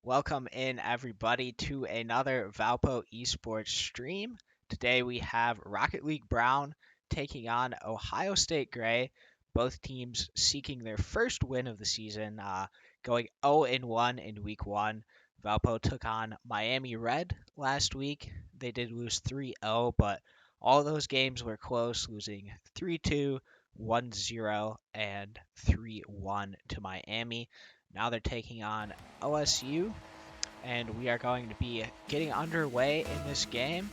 Welcome in everybody to another Valpo esports stream. Today we have Rocket League Brown taking on Ohio State Gray, both teams seeking their first win of the season, going 0-1 in week 1. Valpo took on Miami Red last week. They did lose 3-0, but all those games were close, losing 3-2, 1-0, and 3-1 to Miami. Now they're taking on OSU, and we are going to be getting underway in this game.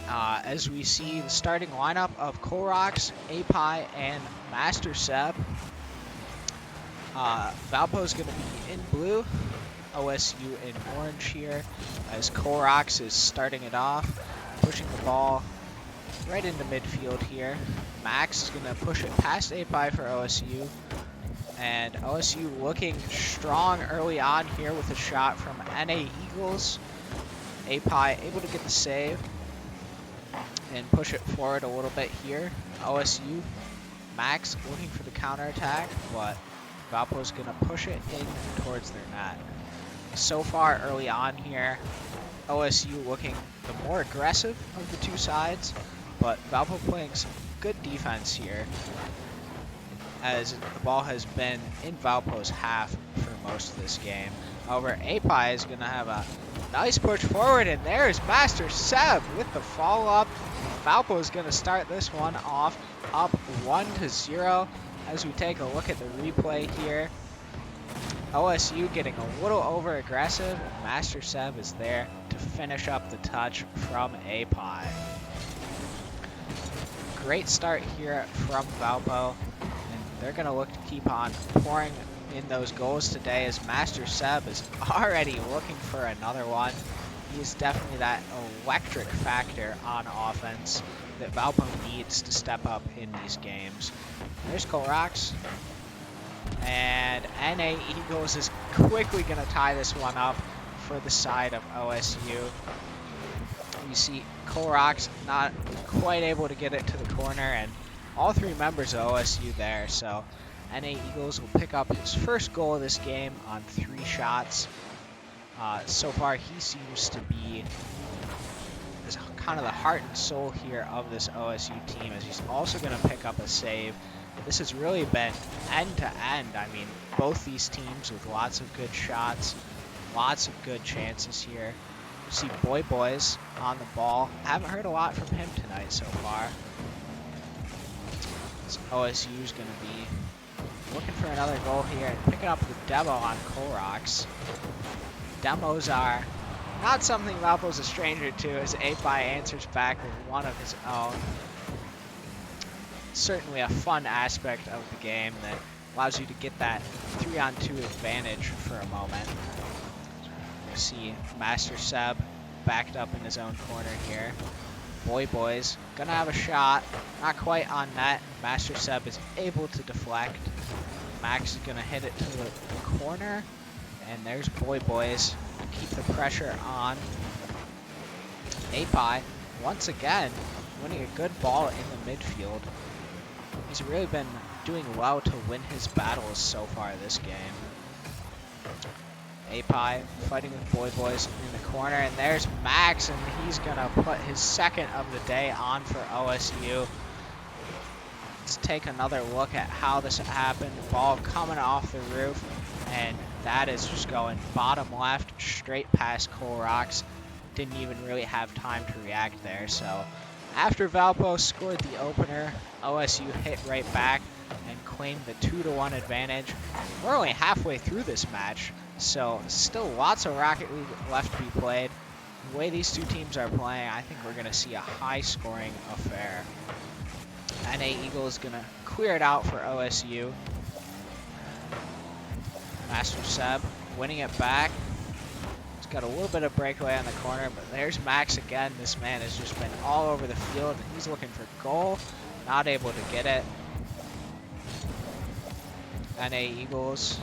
As we see the starting lineup of Korox, API, and Master Seb. Valpo is going to be in blue, OSU in orange here, as Korox is starting it off, pushing the ball right into midfield here. Max is going to push it past API for OSU. And OSU looking strong early on here with a shot from NA Eagles. API able to get the save and push it forward a little bit here. OSU, Max looking for the counterattack, but Valpo's going to push it in towards their net. So far early on here, OSU looking the more aggressive of the two sides, but Valpo playing some good defense here, as the ball has been in Valpo's half for most of this game. However, API is going to have a nice push forward, and there's Master Seb with the follow-up. Valpo is going to start this one off up 1-0 as we take a look at the replay here. OSU getting a little over-aggressive. Master Seb is there to finish up the touch from API. Great start here from Valpo. They're going to look to keep on pouring in those goals today, as Master Seb is already looking for another one. He is definitely that electric factor on offense that Valpo needs to step up in these games. There's Korox. And NA Eagles is quickly going to tie this one up for the side of OSU. You see Korox not quite able to get it to the corner, and all three members of OSU there, so NA Eagles will pick up his first goal of this game on 3 shots. So far, he seems to be kind of the heart and soul here of this OSU team, as he's also going to pick up a save. This has really been end to end. I mean, both these teams with lots of good shots, lots of good chances here. You see Boys on the ball. Haven't heard a lot from him tonight so far. OSU is going to be looking for another goal here and picking up the demo on Korox. Demos are not something Valpo's a stranger to, as API answers back with one of his own. Certainly a fun aspect of the game that allows you to get that 3-on-2 advantage for a moment. You see Master Seb backed up in his own corner here. Boys gonna have a shot, not quite on net. Master Seb is able to deflect. Max is gonna hit it to the corner, and there's Boys to keep the pressure on. API once again winning a good ball in the midfield. He's really been doing well to win his battles so far this game. API fighting with Boys in the corner, and there's Max, and he's gonna put his second of the day on for OSU. Let's take another look at how this happened. Ball coming off the roof, and that is just going bottom left straight past Korox. Didn't even really have time to react there. So after Valpo scored the opener, OSU hit right back and claimed the 2-1 advantage. We're only halfway through this match, so still lots of Rocket League left to be played. The way these two teams are playing, I think we're going to see a high-scoring affair. NA Eagle is going to clear it out for OSU. Master Seb winning it back. He's got a little bit of breakaway on the corner, but there's Max again. This man has just been all over the field, and he's looking for goal. Not able to get it. NA Eagles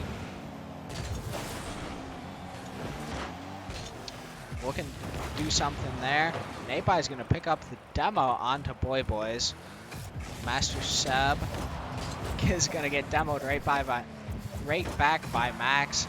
looking to do something there. API is going to pick up the demo onto Boys. Master Seb is going to get demoed right back by Max.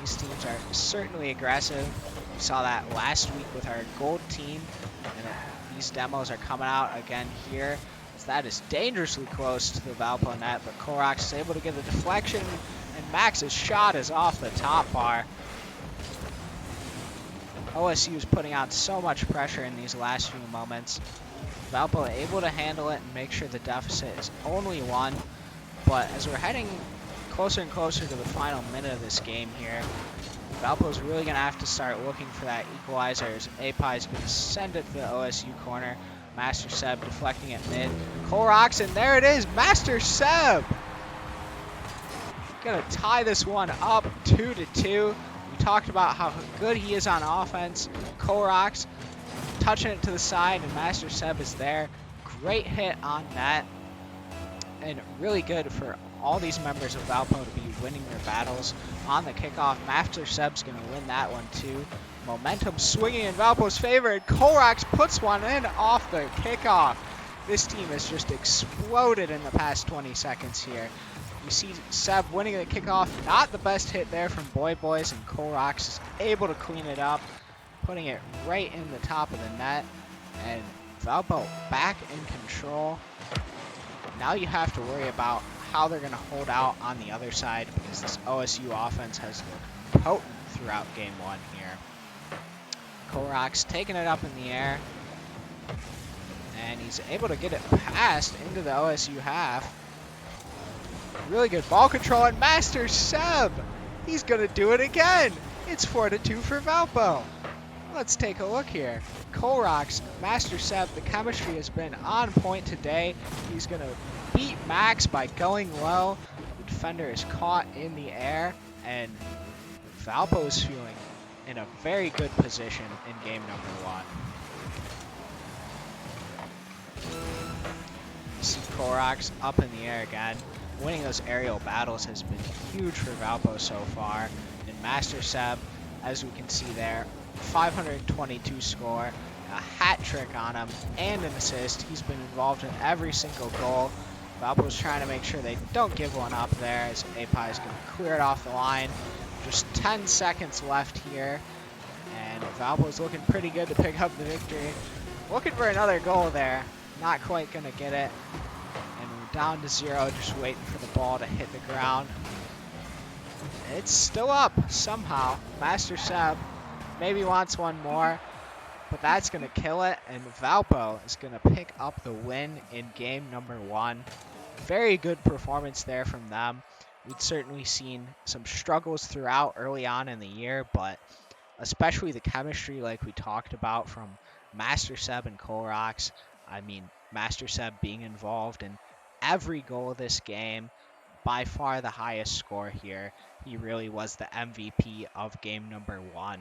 These teams are certainly aggressive. We saw that last week with our gold team, and these demos are coming out again here. So that is dangerously close to the Valpo net, but Koroks is able to get a deflection, and Max's shot is off the top bar. OSU is putting on so much pressure in these last few moments. Valpo able to handle it and make sure the deficit is only 1. But as we're heading closer and closer to the final minute of this game here, Valpo's really going to have to start looking for that equalizer as API is going to send it to the OSU corner. Master Seb deflecting it mid. Koroks, and there it is, Master Seb! Going to tie this one up 2-2. We talked about how good he is on offense. Koroks touching it to the side, and Master Seb is there. Great hit on net, and really good for all these members of Valpo to be winning their battles on the kickoff. Master Seb's going to win that one too. Momentum swinging in Valpo's favor, and Koroks puts one in off the kickoff. This team has just exploded in the past 20 seconds here. You see Seb winning the kickoff. Not the best hit there from Boys, and Koroks is able to clean it up, putting it right in the top of the net. And Valpo back in control. Now you have to worry about how they're going to hold out on the other side, because this OSU offense has looked potent throughout game 1 here. Koroks taking it up in the air, and he's able to get it passed into the OSU half. Really good ball control, and Master Seb, he's going to do it again. It's 4-2 for Valpo. Let's take a look here. Koroks, Master Seb, the chemistry has been on point today. He's going to beat Max by going low. The defender is caught in the air, and Valpo is feeling in a very good position in game number 1. You see Koroks up in the air again. Winning those aerial battles has been huge for Valpo so far. And Master Seb, as we can see there, 522 score, a hat trick on him, and an assist. He's been involved in every single goal. Valpo's trying to make sure they don't give one up there, as API is going to clear it off the line. Just 10 seconds left here, and Valpo's looking pretty good to pick up the victory. Looking for another goal there. Not quite going to get it. And we're down to 0, just waiting for the ball to hit the ground. It's still up somehow. Master Seb maybe wants one more, but that's going to kill it, and Valpo is going to pick up the win in game number 1. Very good performance there from them. We'd certainly seen some struggles throughout early on in the year, but especially the chemistry like we talked about from Master Seb and Koroks. I mean, Master Seb being involved in every goal of this game, by far the highest score here. He really was the MVP of game number 1.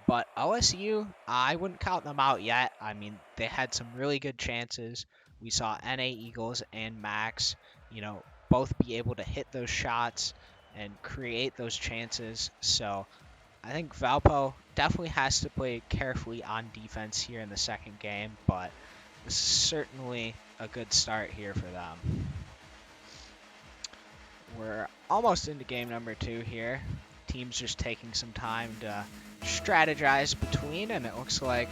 But OSU, I wouldn't count them out yet. I mean, they had some really good chances. We saw NA Eagles and Max, both be able to hit those shots and create those chances. So I think Valpo definitely has to play carefully on defense here in the second game, but this is certainly a good start here for them. We're almost into game number 2 here. Teams just taking some time to strategize between, and it looks like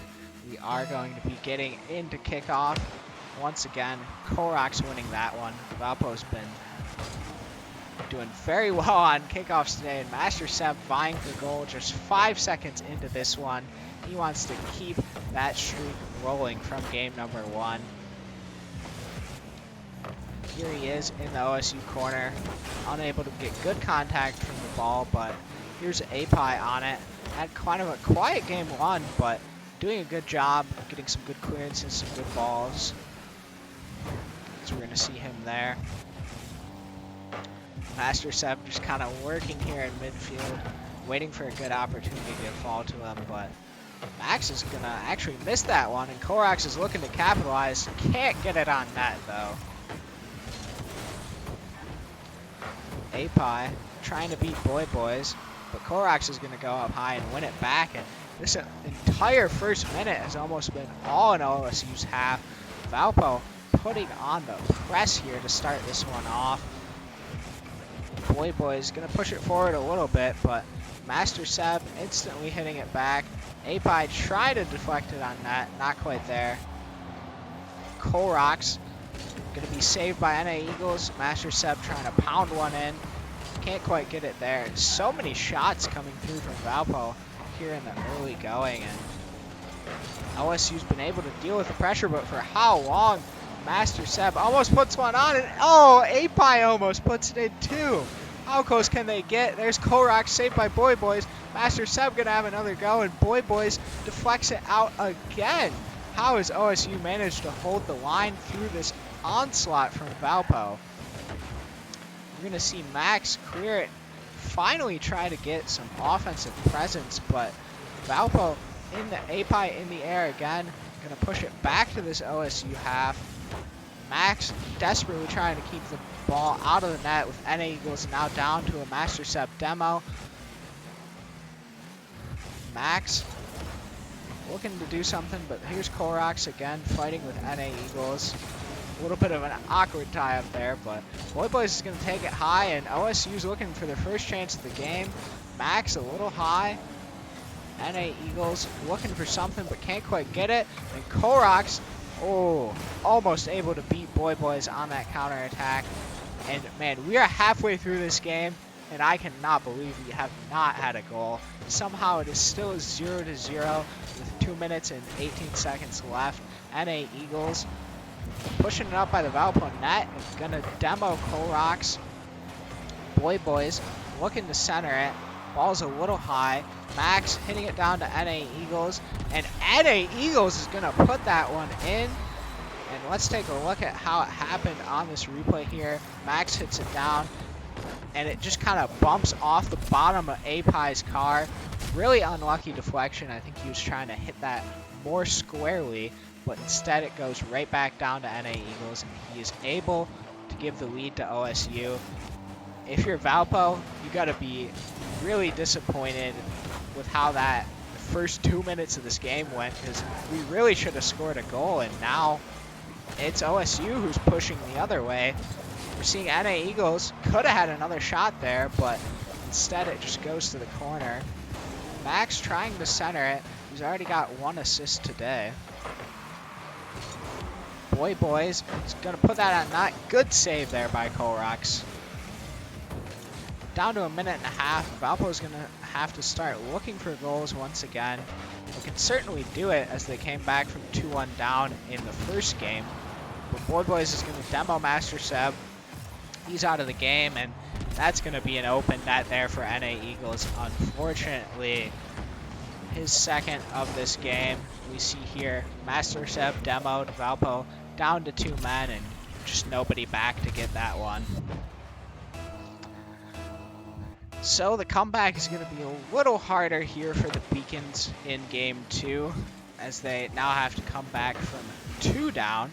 we are going to be getting into kickoff. Once again, Koroks winning that one. Valpo's been doing very well on kickoffs today, and Master Seb vying for goal just 5 seconds into this one. He wants to keep that streak rolling from game number 1. Here he is in the OSU corner, unable to get good contact from the ball, but here's API on it. Had kind of a quiet game 1, but doing a good job, getting some good clearances, some good balls. So we're going to see him there. Master Seb just kind of working here in midfield, waiting for a good opportunity to fall to him, but Max is going to actually miss that one, and Koroks is looking to capitalize. Can't get it on net, though. API trying to beat Boys, but Koroks is going to go up high and win it back, and this entire first minute has almost been all in OSU's half. Valpo putting on the press here to start this one off. Boy Boy's gonna push it forward a little bit, but Master Seb instantly hitting it back. Api trying to deflect it on net, not quite there. Colrox gonna be saved by NA Eagles. Master Seb trying to pound one in. Can't quite get it there. So many shots coming through from Valpo here in the early going, and OSU's been able to deal with the pressure, but for how long? Master Seb almost puts one on, and oh, Api almost puts it in too. How close can they get? There's Colrox saved by Boy Boys. Master Seb gonna have another go, and Boy Boys deflects it out again. How has OSU managed to hold the line through this onslaught from Valpo? We're gonna see Max clear it, finally try to get some offensive presence, but Valpo in the Api in the air again, gonna push it back to this OSU half. Max desperately trying to keep the ball out of the net with NA Eagles now down to a Master Seb demo. Max looking to do something, but here's Colrox again fighting with NA Eagles. A little bit of an awkward tie up there, but Boy Boys is going to take it high, and OSU's looking for their first chance of the game. Max a little high. NA Eagles looking for something, but can't quite get it. And Colrox, oh, almost able to beat Boy Boys on that counterattack. And man, we are halfway through this game, and I cannot believe we have not had a goal. Somehow it is still 0-0 with 2 minutes and 18 seconds left. NA Eagles pushing it up by the Valpo net and gonna demo Colrox. Boy Boys looking to center it. Ball's a little high. Max hitting it down to NA Eagles, and NA Eagles is gonna put that one in. And let's take a look at how it happened on this replay here. Max hits it down, and it just kind of bumps off the bottom of Api's car. Really unlucky deflection. I think he was trying to hit that more squarely, but instead it goes right back down to NA Eagles, and he is able to give the lead to OSU. If you're Valpo, you got to be really disappointed with how that first 2 minutes of this game went, because we really should have scored a goal, and now it's OSU who's pushing the other way. We're seeing NA Eagles could have had another shot there, but instead it just goes to the corner. Max trying to center it. He's already got 1 assist today. Boy Boys is going to put that on net. Good save there by Colrox. Down to a minute and a half. Valpo's going to have to start looking for goals once again. They can certainly do it as they came back from 2-1 down in the first game. But Boy Boys is going to demo Master Seb. He's out of the game, and that's going to be an open net there for NA Eagles. Unfortunately, his second of this game. We see here Master Seb demoed, Valpo down to 2 men, and just nobody back to get that one. So the comeback is going to be a little harder here for the Beacons in Game 2, as they now have to come back from 2 down,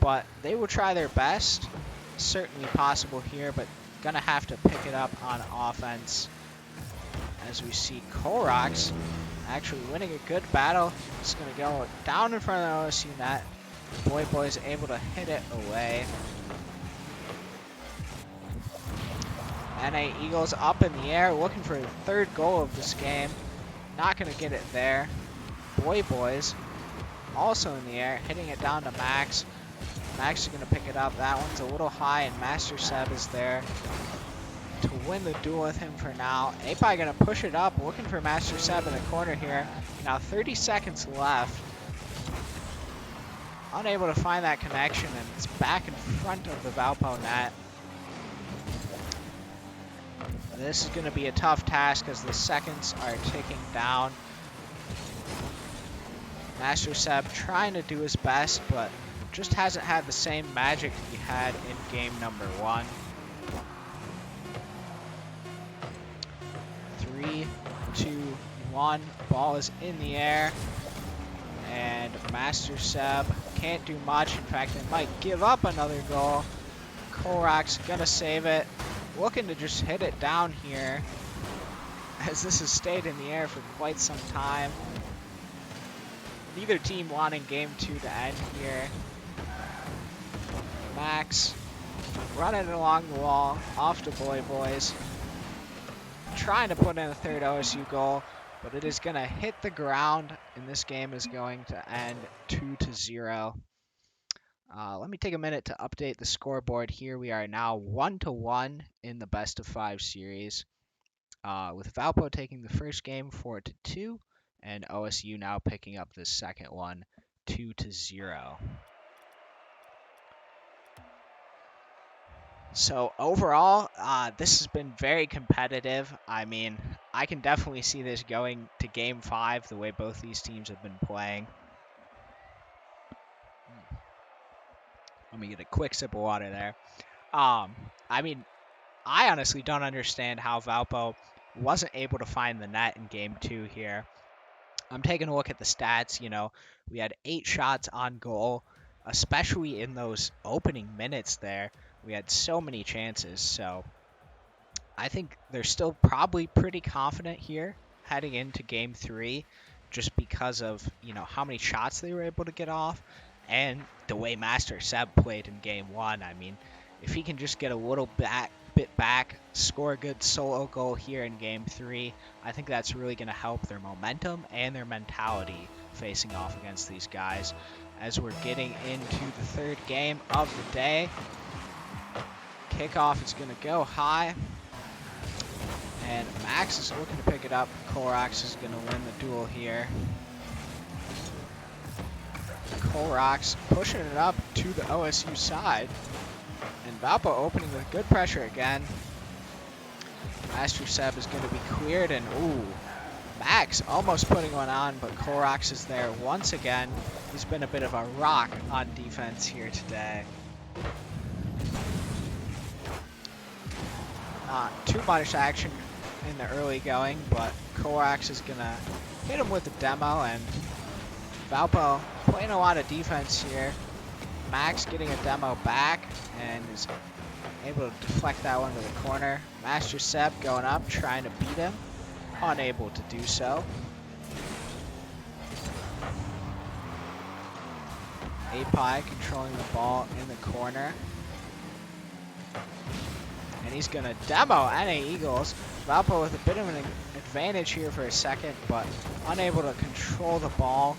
but they will try their best. Certainly possible here, but going to have to pick it up on offense, as we see Colrox actually winning a good battle. It's going to go down in front of the OSU net. Boy Boys able to hit it away. NA Eagles up in the air, looking for the 3rd goal of this game. Not going to get it there. Boy Boys also in the air, hitting it down to Max. Max is going to pick it up. That one's a little high, and Master Seb is there to win the duel with him for now. Api going to push it up, looking for Master Seb in the corner here. Now 30 seconds left. Unable to find that connection, and it's back in front of the Valpo net. This is going to be a tough task as the seconds are ticking down. Master Seb trying to do his best, but just hasn't had the same magic he had in game number 1. 3, 2, 1. Ball is in the air, and Master Seb can't do much. In fact, they might give up another goal. Colrox gonna save it. Looking to just hit it down here, as this has stayed in the air for quite some time. Neither team wanting game 2 to end here. Max running along the wall, off to Boy Boys. trying to put in a third OSU goal, but it is going to hit the ground, and this game is going to end 2-0. Let me take a minute to update the scoreboard here. We are now 1-1 in the best of 5 series, with Valpo taking the first game 4-2, and OSU now picking up the second one 2-0. So overall, this has been very competitive. I mean, I can definitely see this going to Game 5 the way both these teams have been playing. Let me get a quick sip of water there. I mean, I honestly don't understand how Valpo wasn't able to find the net in Game 2 here. I'm taking a look at the stats. You know, we had 8 shots on goal, especially in those opening minutes there. We had so many chances, so I think they're still probably pretty confident here heading into Game 3 just because of, you know, how many shots they were able to get off and the way Master Seb played in Game 1. I mean, if he can just get a little bit back, score a good solo goal here in Game 3, I think that's really going to help their momentum and their mentality facing off against these guys. As we're getting into the third game of the day, kickoff is going to go high, and Max is looking to pick it up. Colrox is going to win the duel here. Colrox pushing it up to the OSU side, and Valpo opening with good pressure again. Master Seb is going to be cleared, and ooh, Max almost putting one on, but Colrox is there once again. He's been a bit of a rock on defense here today. Not too much action in the early going, but Colrox is going to hit him with the demo, and Valpo playing a lot of defense here. Max getting a demo back and is able to deflect that one to the corner. Master Seb going up, trying to beat him. Unable to do so. Api controlling the ball in the corner. And he's going to demo NA Eagles. Valpo with a bit of an advantage here for a second, but unable to control the ball.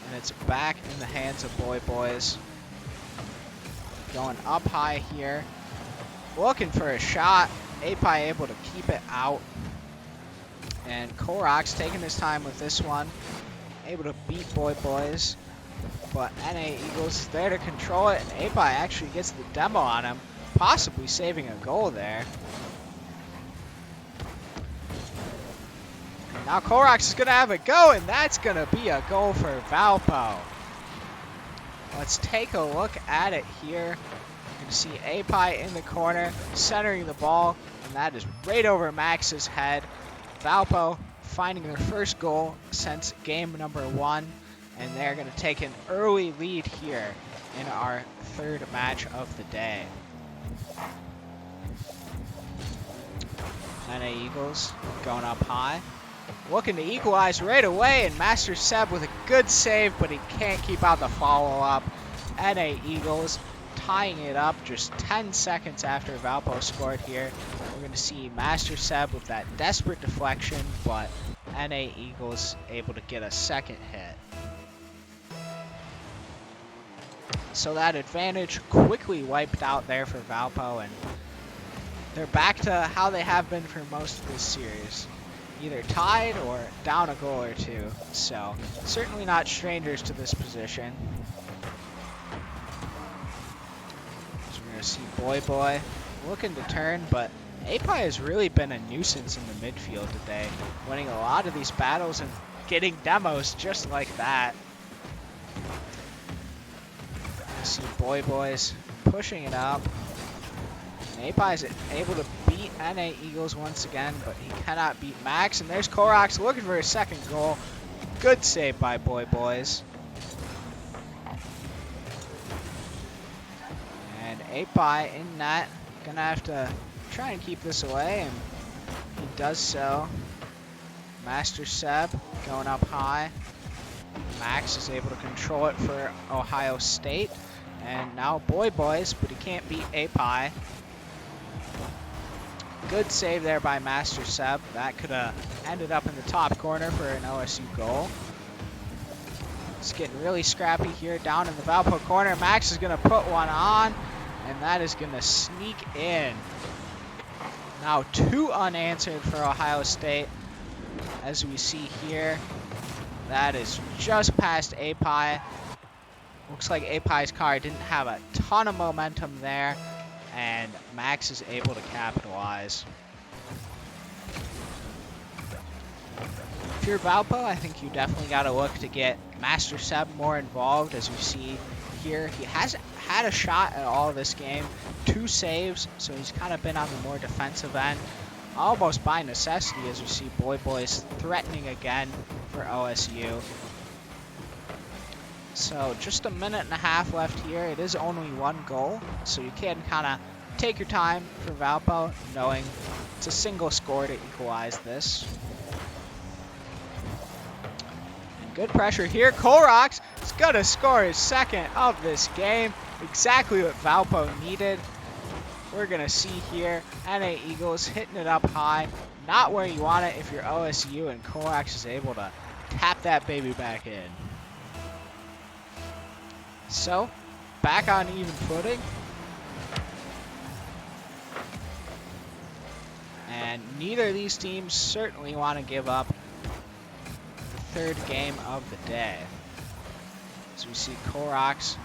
And it's back in the hands of Boys. Going up high here. Looking for a shot. Api able to keep it out. And Colrox taking his time with this one. Able to beat Boys. But NA Eagles is there to control it. And Api actually gets the demo on him. Possibly saving a goal there. And now Colrox is going to have a go. And that's going to be a goal for Valpo. Let's take a look at it here. You can see Api in the corner, centering the ball, and that is right over Max's head. Valpo finding their first goal since game number 1, and they're going to take an early lead here in our third match of the day. NA Eagles going up high. Looking to equalize right away, and Master Seb with a good save, but he can't keep out the follow-up. NA Eagles tying it up just 10 seconds after Valpo scored here. We're going to see Master Seb with that desperate deflection, but NA Eagles able to get a second hit. So that advantage quickly wiped out there for Valpo, and they're back to how they have been for most of this series. Either tied or down a goal or two, so certainly not strangers to this position. So we're going to see Boy looking to turn, but Api has really been a nuisance in the midfield today, winning a lot of these battles and getting demos just like that. See Boys pushing it up. Api is able to beat NA Eagles once again, but he cannot beat Max. And there's Colrox looking for his second goal. Good save by Boys. And Api in net. Gonna have to try and keep this away, and he does so. Master Seb going up high. Max is able to control it for Ohio State. And now Boys, but he can't beat Api. Good save there by Master Seb. That could have ended up in the top corner for an OSU goal. It's getting really scrappy here down in the Valpo corner. Max is going to put one on, and that is going to sneak in. Now 2 unanswered for Ohio State. As we see here, that is just past API. Looks like API's car didn't have a ton of momentum there, and Max is able to capitalize. If you're Valpo, I think you definitely got to look to get Master Seb more involved. As you see here, he hasn't had a shot at all this game. 2 saves, so he's kind of been on the more defensive end. Almost by necessity, as you see Boys threatening again for OSU. So just a minute and a half left here. It is only 1 goal, so you can kind of take your time for Valpo, knowing it's a single score to equalize this. And good pressure here. Colrox is going to score his 2nd of this game. Exactly what Valpo needed. We're going to see here NA Eagles hitting it up high. Not where you want it if you're OSU, and Colrox is able to tap that baby back in. So, back on even footing. And neither of these teams certainly want to give up the 3rd game of the day. So we see Colrox,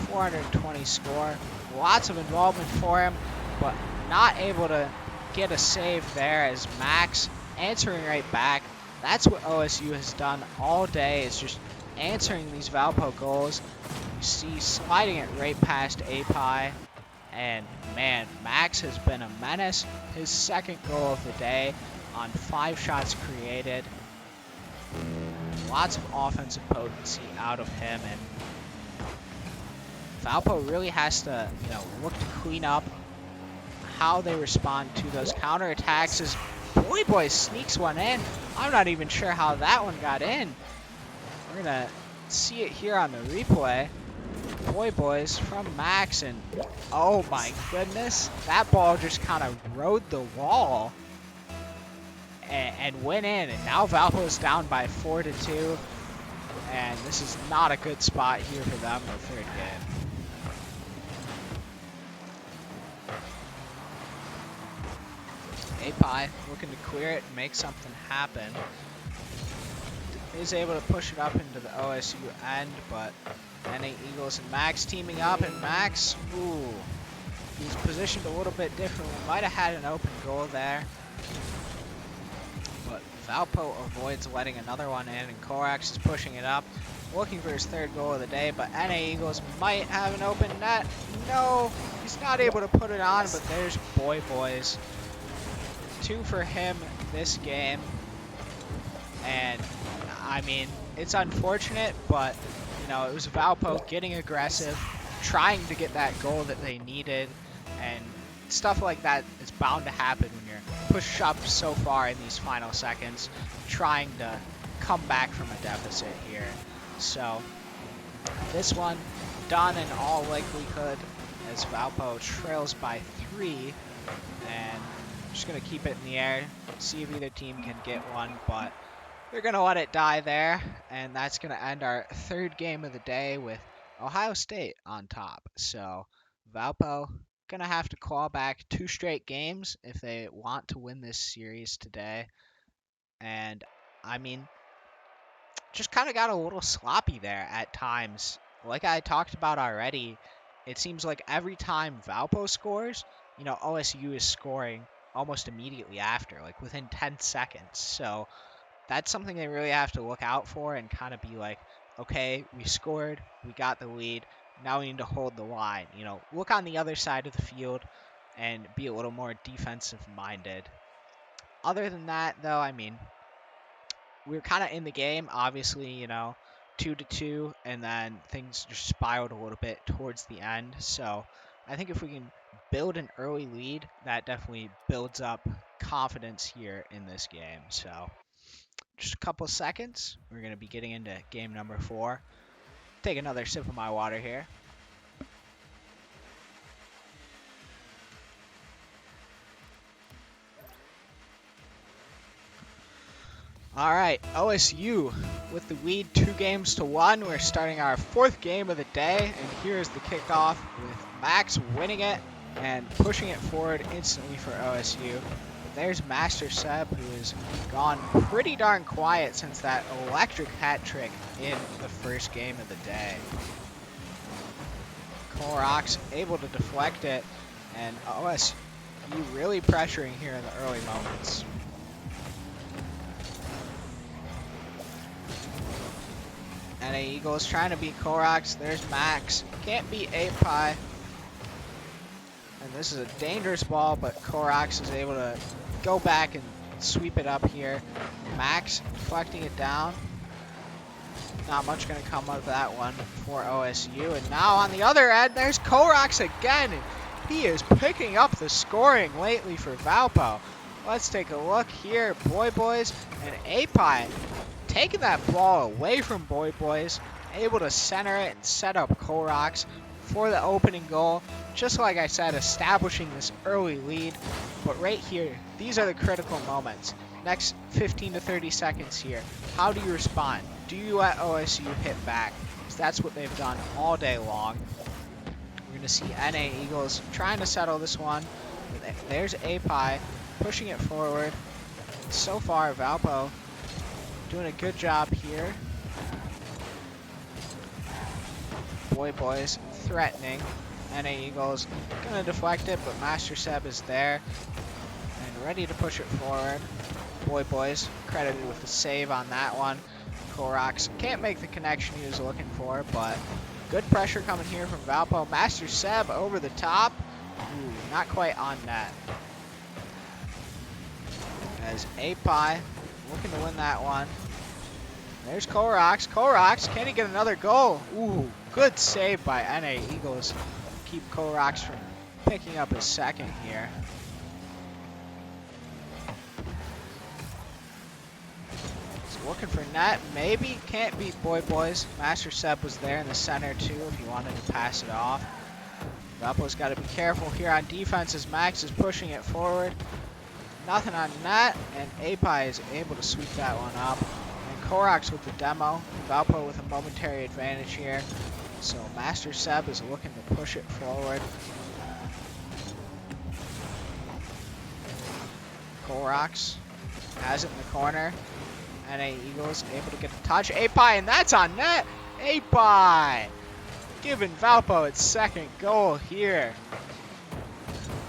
420 score. Lots of involvement for him, but not able to get a save there as Max answering right back. That's what OSU has done all day, is just answering these Valpo goals. You see sliding it right past API, and man, Max has been a menace. His 2nd goal of the day on 5 shots created. Lots of offensive potency out of him, and Valpo really has to, look to clean up how they respond to those counterattacks as Boy sneaks one in. I'm not even sure how that one got in. We're going to see it here on the replay. Boys from Max, and oh my goodness, that ball just kind of rode the wall and went in, and now Valpo's down by 4-2, and this is not a good spot here for them in the 3rd game. API looking to clear it and make something happen. Is able to push it up into the OSU end, but NA Eagles and Max teaming up, and Max, he's positioned a little bit differently. Might have had an open goal there, but Valpo avoids letting another one in, and Colrox is pushing it up, looking for his 3rd goal of the day, but NA Eagles might have an open net. No, he's not able to put it on, but there's Boys. 2 for him this game, and I mean, it's unfortunate, but it was Valpo getting aggressive, trying to get that goal that they needed, and stuff like that is bound to happen when you're pushed up so far in these final seconds, trying to come back from a deficit here. So this one done in all likelihood as Valpo trails by 3, and just going to keep it in the air, see if either team can get one, but they're going to let it die there, and that's going to end our 3rd game of the day with Ohio State on top. So Valpo going to have to claw back 2 straight games if they want to win this series today. And, I mean, just kind of got a little sloppy there at times. Like I talked about already, it seems like every time Valpo scores, OSU is scoring almost immediately after, like within 10 seconds. So that's something they really have to look out for and kind of be like, okay, we scored, we got the lead, now we need to hold the line. Look on the other side of the field and be a little more defensive minded. Other than that, though, I mean, we're kind of in the game, obviously, 2-2, and then things just spiraled a little bit towards the end. So I think if we can build an early lead, that definitely builds up confidence here in this game. So just a couple seconds, we're going to be getting into game number 4. Take another sip of my water here. All right, OSU with the lead 2-1. We're starting our 4th game of the day, and here's the kickoff with Max winning it and pushing it forward instantly for OSU. But there's Master Seb, who has gone pretty darn quiet since that electric hat trick in the first game of the day. Colrox able to deflect it, and OSU really pressuring here in the early moments. NA Eagles trying to beat Colrox. There's Max. Can't beat API. And this is a dangerous ball, but Colrox is able to go back and sweep it up here. Max deflecting it down. Not much going to come out of that one for OSU. And now on the other end, there's Colrox again. And he is picking up the scoring lately for Valpo. Let's take a look here. Boys and API taking that ball away from Boys, able to center it and set up Colrox for the opening goal. Just like I said, establishing this early lead. But right here, these are the critical moments. Next 15 to 30 seconds here. How do you respond? Do you let OSU hit back? Because that's what they've done all day long. We're going to see NA Eagles trying to settle this one. There's API pushing it forward. So far, Valpo doing a good job here. Boys threatening. NA Eagles gonna deflect it, but Master Seb is there and ready to push it forward. Boys credited with the save on that one. Colrox can't make the connection he was looking for, but good pressure coming here from Valpo. Master Seb over the top. Ooh, not quite on net. As API looking to win that one. There's Colrox. Colrox, can he get another goal? Ooh, good save by NA Eagles. Keep Colrox from picking up his second here. He's looking for net. Maybe can't beat Boys. Master Seb was there in the center too if he wanted to pass it off. Valpo's got to be careful here on defense as Max is pushing it forward. Nothing on net, and API is able to sweep that one up. And Colrox with the demo. Valpo with a momentary advantage here. So Master Seb is looking to push it forward. Colrox has it in the corner. NA Eagles able to get the touch. API, and that's on net. API giving Valpo its second goal here.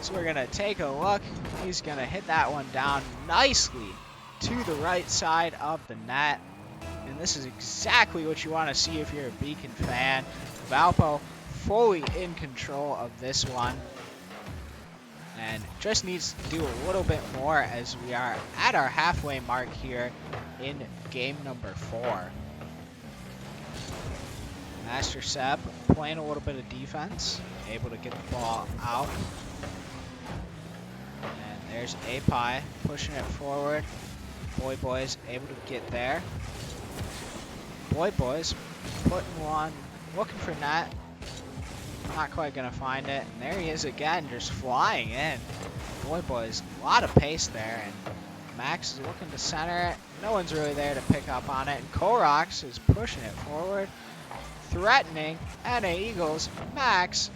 So we're going to take a look. He's going to hit that one down nicely to the right side of the net. And this is exactly what you want to see if you're a Beacon fan. Valpo fully in control of this one. And just needs to do a little bit more as we are at our halfway mark here in game number 4. Master Seb playing a little bit of defense. Able to get the ball out. And there's API pushing it forward. Boys able to get there. Boys putting one, looking for net. Not quite gonna find it. And there he is again, just flying in. Boys, a lot of pace there. And Max is looking to center it. No one's really there to pick up on it. And Colrox is pushing it forward. Threatening NA Eagles. Max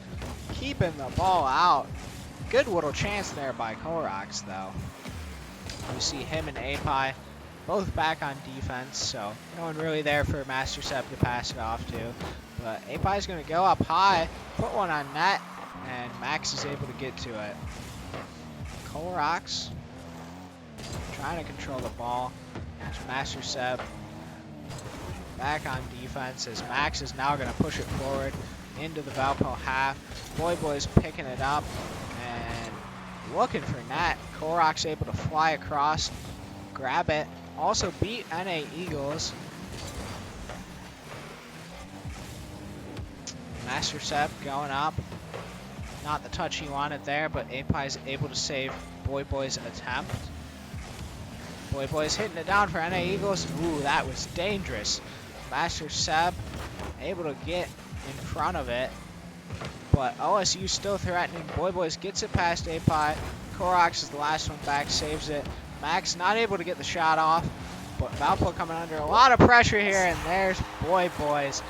keeping the ball out. Good little chance there by Colrox though. You see him and API both back on defense, so no one really there for Master Seb to pass it off to. But API is going to go up high, put one on net, and Max is able to get to it. Colrox trying to control the ball. There's Master Seb back on defense as Max is now going to push it forward into the Valpo half. Boys picking it up and looking for net. Colrox able to fly across, grab it. Also beat NA Eagles. Master Seb going up. Not the touch he wanted there, but API is able to save Boys' attempt. Boys hitting it down for NA Eagles. Ooh, that was dangerous. Master Seb able to get in front of it. But OSU still threatening. Boys gets it past API. Colrox is the last one back, saves it. Max not able to get the shot off. But Valpo coming under a lot of pressure here, and there's Boys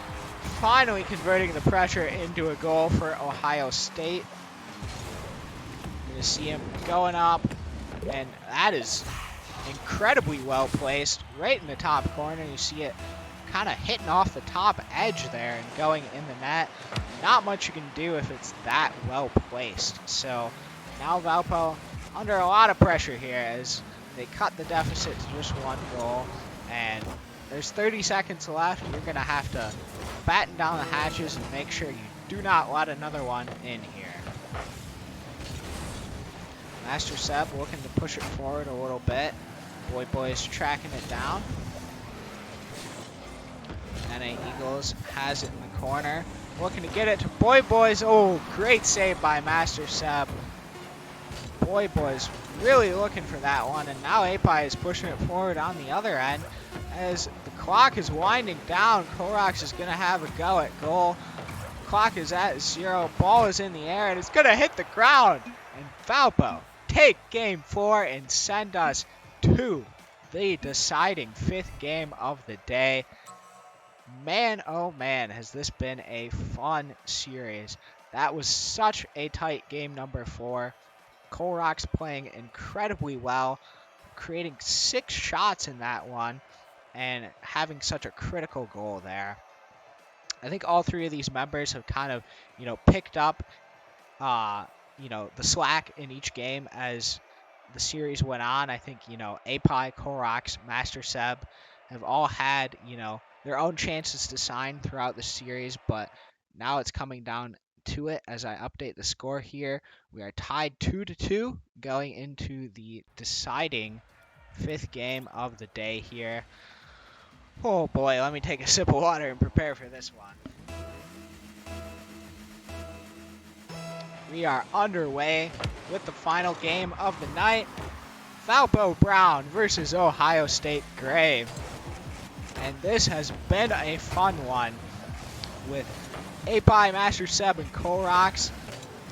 finally converting the pressure into a goal for Ohio State. You're going to see him going up, and that is incredibly well placed right in the top corner. You see it kind of hitting off the top edge there and going in the net. Not much you can do if it's that well placed. So now Valpo under a lot of pressure here as they cut the deficit to just 1 goal, and there's 30 seconds left. You're going to have to batten down the hatches and make sure you do not let another one in here. Master Seb looking to push it forward a little bit. Boys tracking it down. NA Eagles has it in the corner. Looking to get it to Boys. Oh, great save by Master Seb. Boys really looking for that one, and now API is pushing it forward on the other end. As the clock is winding down, Koroks is going to have a go at goal. Clock is at 0. Ball is in the air, and it's going to hit the ground. And Valpo take game 4 and send us to the deciding 5th game of the day. Man, oh man, has this been a fun series. That was such a tight game number 4. Koroks playing incredibly well, creating 6 shots in that one, and having such a critical goal there. I think all 3 of these members have kind of, picked up, the slack in each game as the series went on. I think, API, Koroks, Master Seb have all had, their own chances to sign throughout the series, but now it's coming down to it as I update the score here. We are tied 2-2 going into the deciding 5th game of the day here. Oh boy, let me take a sip of water and prepare for this one. We are underway with the final game of the night. Valpo Brown versus Ohio State Gray. And this has been a fun one with API, Master Seb, and Koroks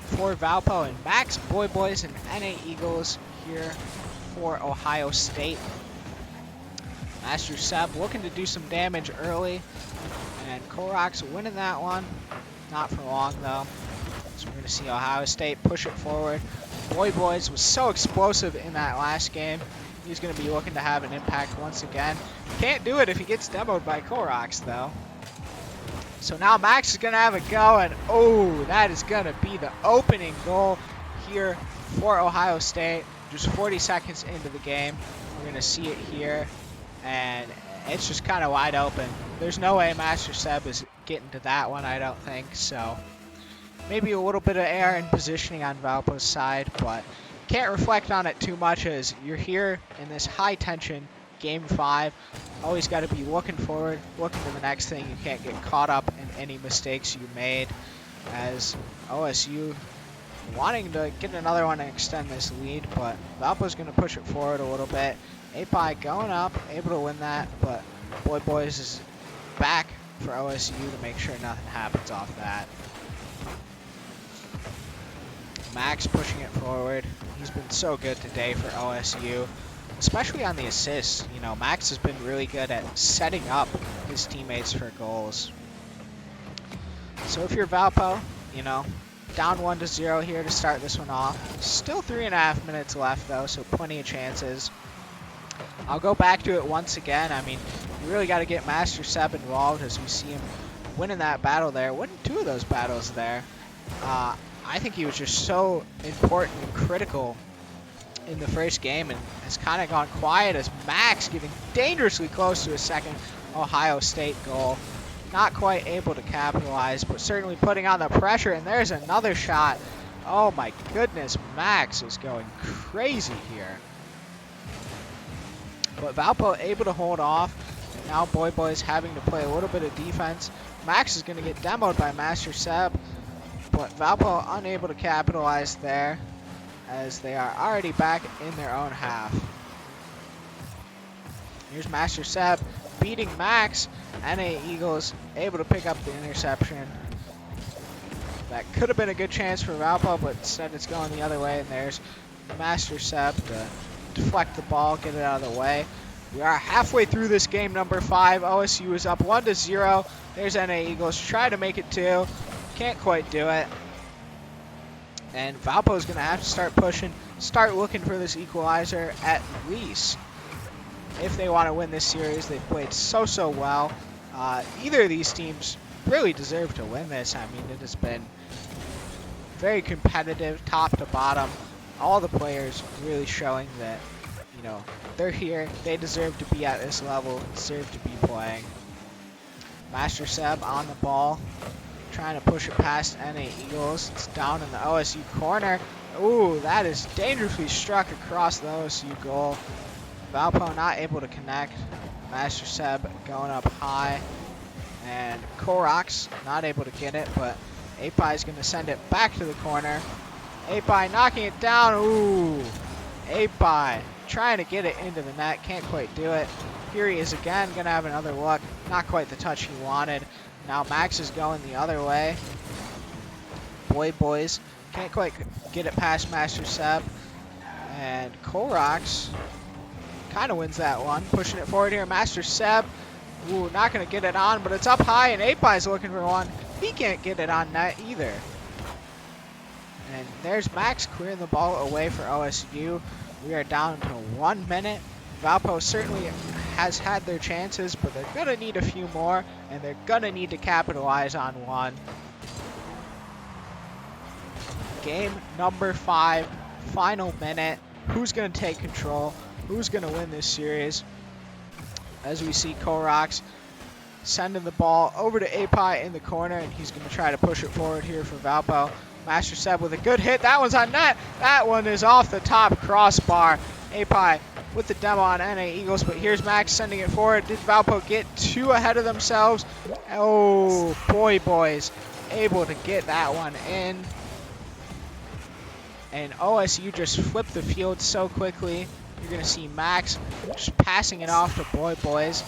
for Valpo, and Max, Boys, and NA Eagles here for Ohio State. Master Seb looking to do some damage early, and Koroks winning that one. Not for long, though. So we're going to see Ohio State push it forward. Boys was so explosive in that last game. He's going to be looking to have an impact once again. Can't do it if he gets demoed by Koroks, though. So now Max is going to have a go, and oh, that is going to be the opening goal here for Ohio State. Just 40 seconds into the game. We're going to see it here, and it's just kind of wide open. There's no way Master Seb is getting to that one, I don't think. So maybe a little bit of error in positioning on Valpo's side, but can't reflect on it too much as you're here in this high tension game 5. Always got to be looking forward, looking to the next thing. You can't get caught up in any mistakes you made, as OSU wanting to get another one and extend this lead, but Valpo's going to push it forward a little bit. API going up, able to win that, but Boys is back for OSU to make sure nothing happens off that. Max pushing it forward. He's been so good today for OSU, especially on the assists. Max has been really good at setting up his teammates for goals. So if you're Valpo, down 1-0 here to start this one off. Still 3.5 minutes left, though, so plenty of chances. I'll go back to it once again. I mean, you really got to get Master Seb involved as we see him winning that battle there. Winning 2 of those battles there. I think he was just so important and critical in the first game, and has kind of gone quiet as Max getting dangerously close to a second Ohio State goal. Not quite able to capitalize, but certainly putting on the pressure, and there's another shot. Oh my goodness, Max is going crazy here. But Valpo able to hold off, and now Boys having to play a little bit of defense. Max is going to get demoed by Master Seb, but Valpo unable to capitalize there as they are already back in their own half. Here's Master Seb beating Max. NA Eagles able to pick up the interception. That could have been a good chance for Valpo, but instead it's going the other way, and there's Master Seb to deflect the ball, get it out of the way. We are halfway through this game number 5. OSU is up 1-0. There's NA Eagles. Try to make it 2. Can't quite do it. And Valpo is going to have to start pushing, start looking for this equalizer at least. If they want to win this series, they've played so well. Either of these teams really deserve to win this. I mean, it has been very competitive, top to bottom. All the players really showing that, you know, they're here. They deserve to be at this level, deserve to be playing. Master Seb on the ball, trying to push it past NA Eagles. It's down in the OSU corner. Ooh, that is dangerously struck across the OSU goal. Valpo not able to connect. Master Seb going up high. And Koroks not able to get it, but Api is going to send it back to the corner. Api knocking it down. Ooh, Api trying to get it into the net. Can't quite do it. Here he is again, going to have another look. Not quite the touch he wanted. Now Max is going the other way. Boys can't quite get it past Master Seb. And Koroks kind of wins that one. Pushing it forward here. Master Seb. Ooh, not going to get it on, but it's up high, and Api's looking for one. He can't get it on net either. And there's Max clearing the ball away for OSU. We are down to 1 minute. Valpo certainly has had their chances, but they're going to need a few more, and they're going to need to capitalize on one. Game number 5, final minute. Who's going to take control? Who's going to win this series? As we see Koroks sending the ball over to Api in the corner, and he's going to try to push it forward here for Valpo. Master Seb with a good hit. That one's on net. That one is off the top crossbar. Api with the demo on NA Eagles, but here's Max sending it forward. Did Valpo get too ahead of themselves? Oh, boys, able to get that one in. And OSU just flipped the field so quickly. You're going to see Max just passing it off to boys.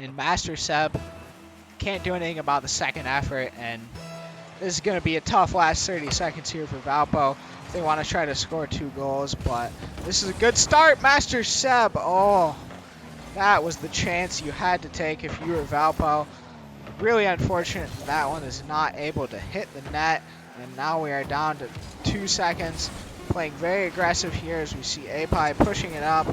And Master Seb can't do anything about the second effort. And this is going to be a tough last 30 seconds here for Valpo if they want to try to score 2 goals. But this is a good start. Master Seb. Oh, that was the chance you had to take if you were Valpo. Really unfortunate that one is not able to hit the net. And now we are down to 2 seconds. Playing very aggressive here as we see Api pushing it up,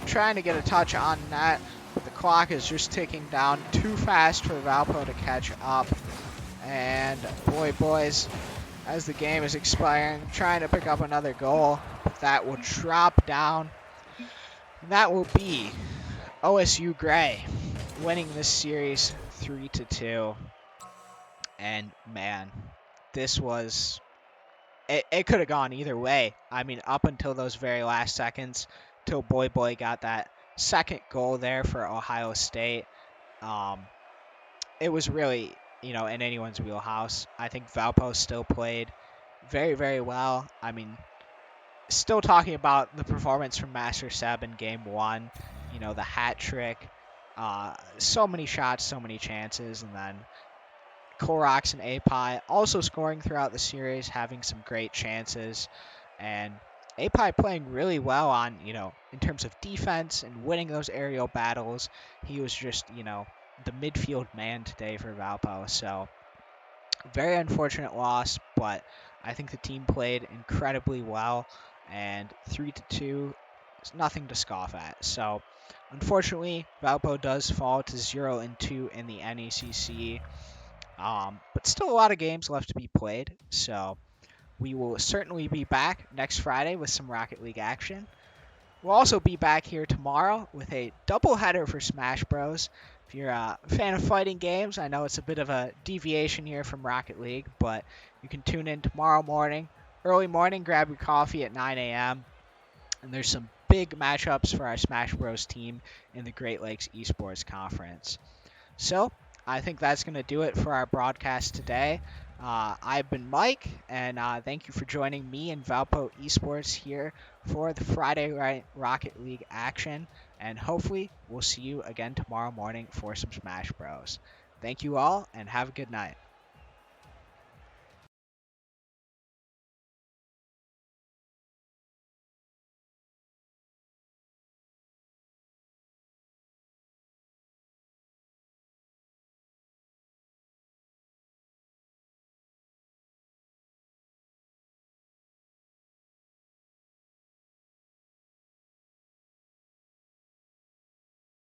trying to get a touch on net, but the clock is just ticking down too fast for Valpo to catch up. And boys, as the game is expiring, trying to pick up another goal, but that will drop down. And that will be OSU Gray winning this series 3-2. And man, this was... It could have gone either way. I mean, up until those very last seconds, till Boy got that second goal there for Ohio State. It was really, in anyone's wheelhouse. I think Valpo still played very well. I mean, still talking about the performance from Master Seb in Game 1. The hat trick. So many shots, so many chances, and then Koroks and Api also scoring throughout the series, having some great chances, and Api playing really well on, in terms of defense and winning those aerial battles. He was just, the midfield man today for Valpo. So very unfortunate loss, but I think the team played incredibly well, and 3-2 is nothing to scoff at. So unfortunately, Valpo does fall to 0-2 in the NECC. But still a lot of games left to be played, so we will certainly be back next Friday with some Rocket League action. We'll also be back here tomorrow with a doubleheader for Smash Bros. If you're a fan of fighting games, I know it's a bit of a deviation here from Rocket League, but you can tune in tomorrow morning, early morning, grab your coffee at 9 a.m., and there's some big matchups for our Smash Bros. Team in the Great Lakes Esports Conference. So, I think that's going to do it for our broadcast today. I've been Mike, and thank you for joining me and Valpo Esports here for the Friday Rocket League action. And hopefully, we'll see you again tomorrow morning for some Smash Bros. Thank you all, and have a good night.